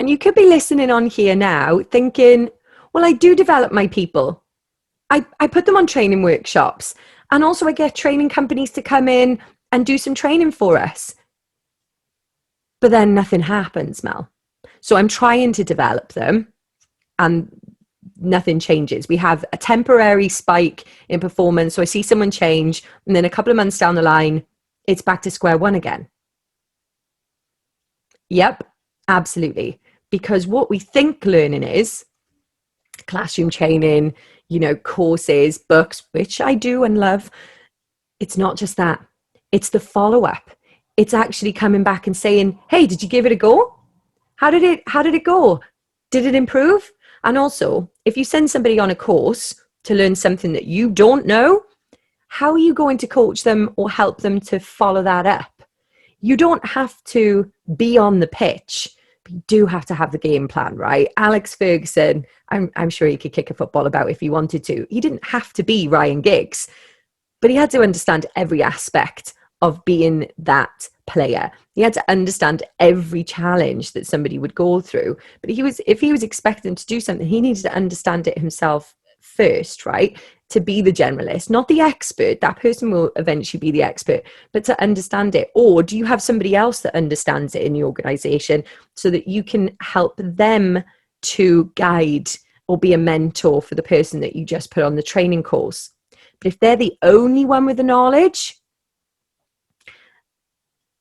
And you could be listening on here now thinking, well, I do develop my people. I put them on training workshops, and also I get training companies to come in and do some training for us. But then nothing happens, Mel. So I'm trying to develop them and nothing changes. We have a temporary spike in performance. So I see someone change, and then a couple of months down the line, it's back to square one again. Yep, absolutely. Because what we think learning is classroom training, courses, books, which I do and love. It's not just that. It's the follow-up. It's actually coming back and saying, hey, did you give it a go? How did it go? Did it improve? And also, if you send somebody on a course to learn something that you don't know, how are you going to coach them or help them to follow that up? You don't have to be on the pitch, but you do have to have the game plan, right? Alex Ferguson, I'm sure he could kick a football about if he wanted to. He didn't have to be Ryan Giggs, but he had to understand every aspect of being that player. He had to understand every challenge that somebody would go through. But if he was expecting to do something, he needed to understand it himself first, right? To be the generalist, not the expert. That person will eventually be the expert, but to understand it. Or do you have somebody else that understands it in the organization so that you can help them to guide or be a mentor for the person that you just put on the training course? But if they're the only one with the knowledge,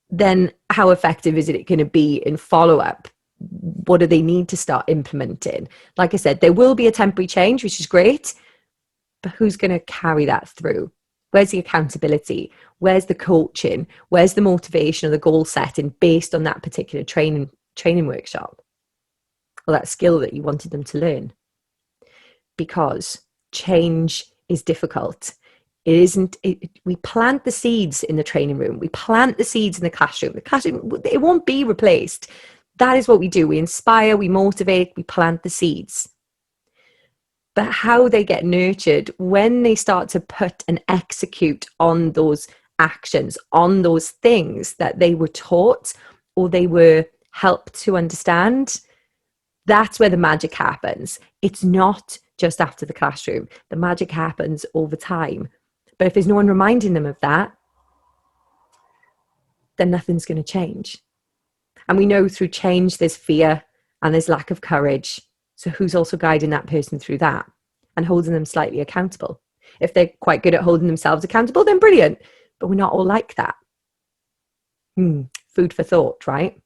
then how effective is it going to be in follow-up? What do they need to start implementing? Like I said, there will be a temporary change, which is great, but who's going to carry that through? Where's the accountability? Where's the coaching? Where's the motivation or the goal setting based on that particular training workshop or that skill that you wanted them to learn? Because change is difficult. We plant the seeds in the training room. We plant the seeds in the classroom. The classroom, it won't be replaced. That is what we do. We inspire, we motivate, we plant the seeds. But how they get nurtured when they start to put and execute on those actions, on those things that they were taught or they were helped to understand, that's where the magic happens. It's not just after the classroom. The magic happens over time. But if there's no one reminding them of that, then nothing's going to change. And we know through change, there's fear and there's lack of courage. So who's also guiding that person through that and holding them slightly accountable? If they're quite good at holding themselves accountable, then brilliant. But we're not all like that. Food for thought, right?